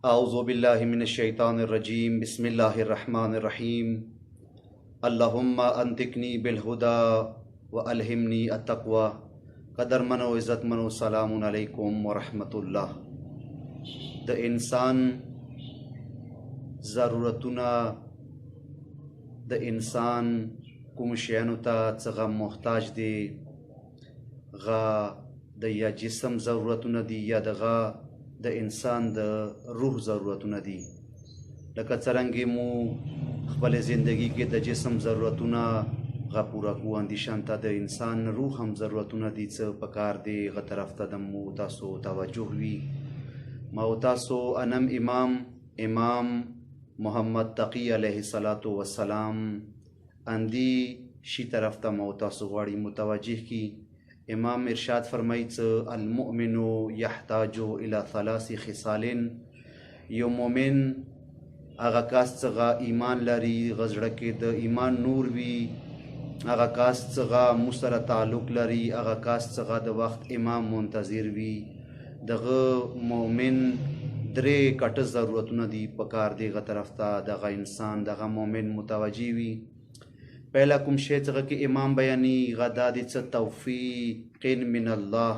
أعوذ بالله من الشيطان الرجيم بسم الله الرحمن الرحيم اللهم انطقني بالهدى وألهمني التقوى. قدر منو عزت منو سلام علیکم ورحمت الله. د انسان ضرورتونه د انسان کوم شیانو ته څنګه محتاج دي، غا د یا جسم ضرورتونه دي یا دغه د انسان د روح ضرورتونه دي. لکه څرنګه مو خپل زندگی کې د جسم ضرورتونه غا پورا کو اندیشان ته د انسان روح هم ضرورتونه دي څه پکار دي غا طرف ته د مو تاسو توجه وي. ما تاسو انم امام محمد تقی علیه الصلاۃ والسلام اندی شي طرف ته مو تاسو غواړي متوجه کی. امام ارشاد فرمایي چې المؤمن يحتاج الى 3 خصال. یو مؤمن هغه کس څنګه ایمان لري، غزړه کې د ایمان نور وي، هغه کس څنګه مسره تعلق لري، هغه کس څنګه د وخت امام منتظر وي. دغه مؤمن درې کټ ضرورتونه دي پکار دی غ طرف ته دغه انسان دغه مؤمن متوجي وي. پہلا کوم شی څنګه کې امام بیاني غدا دي څه توفیق من الله.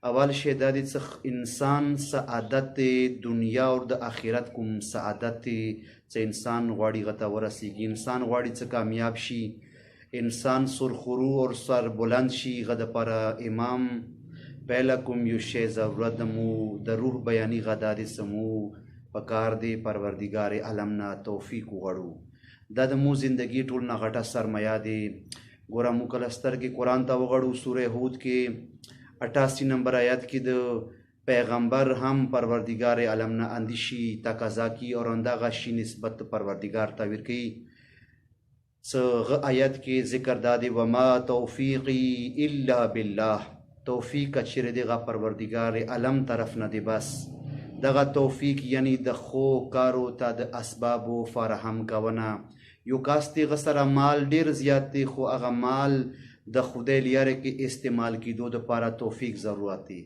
اول شی دا دي څه انسان سعادت دنیا او د آخرت کوم سعادت څه انسان غواړي غته ورسیږي، انسان غواړي څه کامیاب شي، انسان سرخرو اور سر بلند شي غد پر امام پہلا کوم یو شی ضرورت مو د روح بیاني غدا دي سمو پکار دی پروردگار عالم نه توفیق وغړو. دا د مو زندگی ټول نه غټه سرمایه دی. ګوره مو کله سترګې قرآن ته وغړو سوره هود کې 88 نمبر آیات کې د پیغمبر هم پروردگار عالم نه اندیشي تقاضا کی اور اندغه شي نسبت پروردگار ته ورکی. څه آیات کې ذکر دادی وما توفیقی الا بالله. توفیق چیرې دیغه پروردگار عالم طرف نه دی. بس دغه توفیق یعنی د خو کارو ته د اسبابو فراهم کونه. یو کاستی غسر مال ډیر زیات دی خو هغه مال د خدای لیاره کې استعمال کیدو د پاره توفیق ضرورت دی.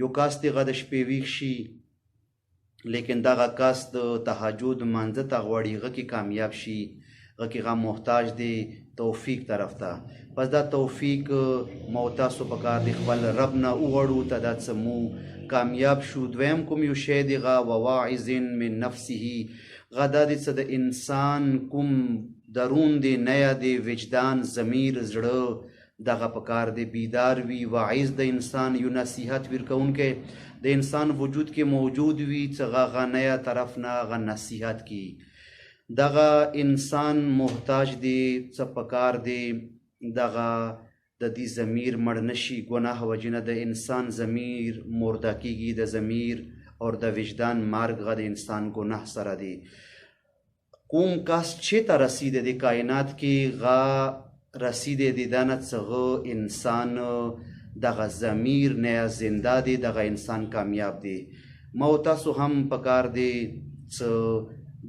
یو کاستی غد شپې ویښ شي لیکن دغه کاست تهجد منځ ته غوړي غ کې کامیاب شي، غ کې غ محتاج دی توفیق طرف ته. پس دا توفیق موتا سو پکار دی خپل رب نه وغړو ته دا سمو کامیاب شو. دویم کوم یو شی دی غ وواعظ من نفسه. غدا دي څه د انسان کوم درون دی نیا دی وجدان ضمیر زړه دغه پکار دی بیدار وي. واعظ د انسان یو نصیحت ورکوونکی د انسان وجود کې موجود وي څه غ نیا طرف نه غ نصیحت کی. دغه انسان محتاج دی څه پکار دی دغه د دې ضمیر مړ نشي. ګناه وجنه د انسان ضمیر مرده کیږي، د ضمیر اور د وجدان مارګ غ د انسان ګناه سره دی. کوم کس چې ته رسیده د کائنات کې غ رسیده د دانه څغه انسان دغه ضمیر نه زنده دی، دغه انسان کامیاب دی. مو تاسو هم پکار دی څه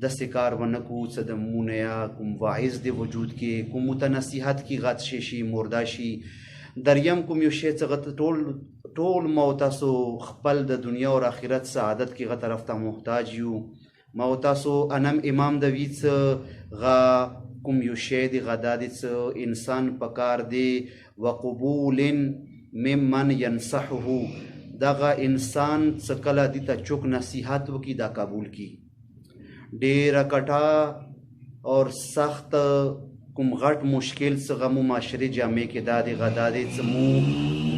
د سکار ونکو څه د مونیا کوم واعظ دی وجود کې کوم متنصیحت کی غت شي مردا شي. دریم کوم یو شی څه ټول مو تاسو خپل د دنیا او آخرت سعادت کې غ طرف ته محتاج یو. مو تاسو انم امام د ویڅ غ کوم یو شی دی غدا دي څه انسان پکار دی وقبول ممن ينصحه. دغه انسان څه کله دي ته چوک نصیحت وکي دا قبول کی. ډیر کټا اور سخت کوم غټ مشکل څخه مو معاشري جامع کې دادی غدا دي څه مو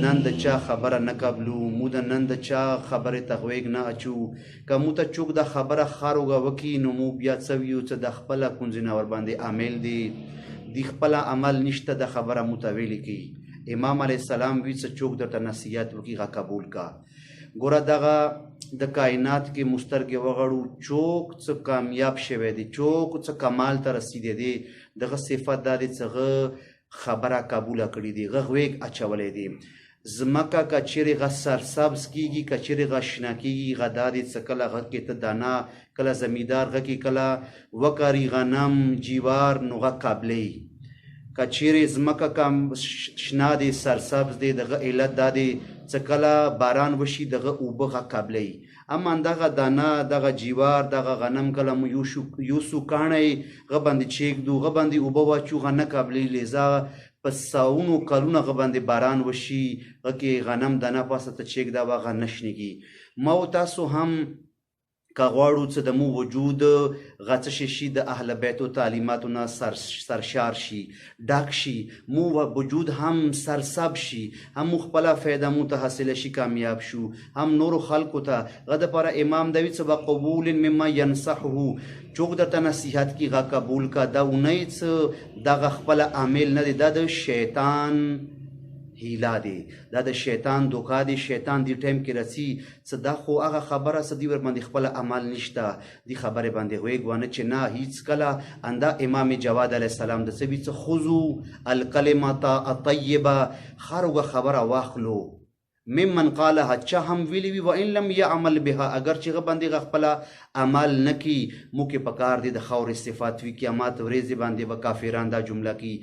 نن د چا خبره نه قبلو، مو د نن د چا خبره تغویګ نه اچو. کوم ته چوک د خبره خاروغه وکي نو مو بیا څه ویو څه د خپل کونځنه ور باندې عامل دی د خپل عمل نشته د خبره متویل کی. امام علی السلام وی څه چوک د نصیحت وکي غا قبول کا. ګوره دغه د کائنات کې مسترګې وغړو چوک څه کامیاب شوی دی، چوک څه کمال ته رسیدي دی. دغه صفت دا دی څغه خبره قبوله کړې دی، غویګ اچولی دی. زمکه که چیرې غ سرسبز کیږي که چیرې غ شنه کیږي غدا دی څه کله غ کې ته دانه کله زمیدار غ کې کله وکري غنم جیوار نو غ قابلی. که چیرې زمکه کم شنه دی سرسبز دی دغه علت دا دی څه کله باران وشي دغه اوبه غ قابلی. اما دغه دانه دغه جیوار دغه غنم کله مو یوسو کاڼی غه باندې چیږدو غه باندې اوبه واچو غه نه قابلی لیزا په ساونو کلونه غه باندې باران وشي غه کې غنم دانه پاسه ته چیږدا وغه نشنیږي ما تاسو هم که غواړو څه د مو وجود غڅ شي د اهل بیتو تعلیماتو نه سرشار شي ډاک شي مو وجود هم سرسب شي هم خپله فایده مو ته حاصله شي کامیاب شو هم نورو خلکو ته غه دپاره امام دوي څه به قبول مما ینصحه چوک درته نصیحت کی غه قبول کا دا اونۍ څه دغه خپله عامل نه دی دا د شیطان هیلا دی دا د شیطان دوکا دی شیطان دی ټایم کې رسی څه دا خو هغه خبره څه دی ور باندې خپل عمل نشته دی خبره باندې غوږ ونه چې نه هیڅ کله اندا امام جواد علیه السلام د څه بیڅ خذو الکلمه الطیبه خروغه خبره واخلو ممن قالها چا هم ویلی وی و ان لم يعمل بها اگر چې غ باندې خپل عمل نکی مو کې پکار دي د خور صفات وی قیامت ورځ باندې به کافران دا جمله کی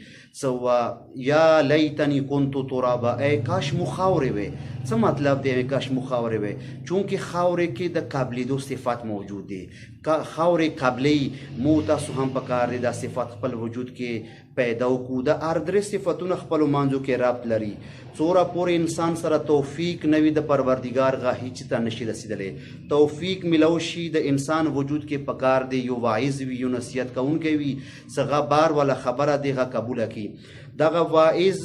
سوا یا لیتنی كنت ترابا ای کاش مو خاورې وي څه مطلب دی کاش مو خاورې وي چونکه خاورې کې د قابلیدو صفات موجود دي خاورې قابلی مو تاسو هم پکار دي دا صفات خپل وجود کې پیدا کو د اردر صفاتونه خپل مانځو کې رابط لري څوره پورې انسان سره توفیق نوي د پروردگار غا هیڅ ته نشي رسیدلې توفیق ملو شي د انسان وجود کې پکار دی یو واعظ وي یو نصیحت کوونکی وي څنګه بار ولا خبره دیغه قبول کی دغه واعظ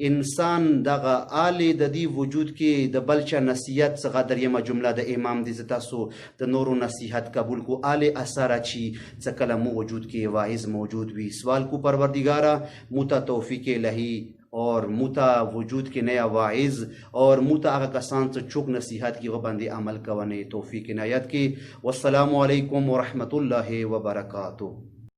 انسان دغه آلی د دې وجود کې د بلچا نصیحت څخه دریمه جمله د امام دي تاسو د نورو نصیحت قبول کو آلی اثر چی څکله مو وجود کې واعظ موجود وي سوال کو پروردگارا متا توفیق الہی اور موتا وجود کې نیا واعظ اور موتا هغه کسان چې چوک نصیحت کې باندې عمل کوي توفیق عنایت کې والسلام علیکم ورحمت الله وبرکاتہ.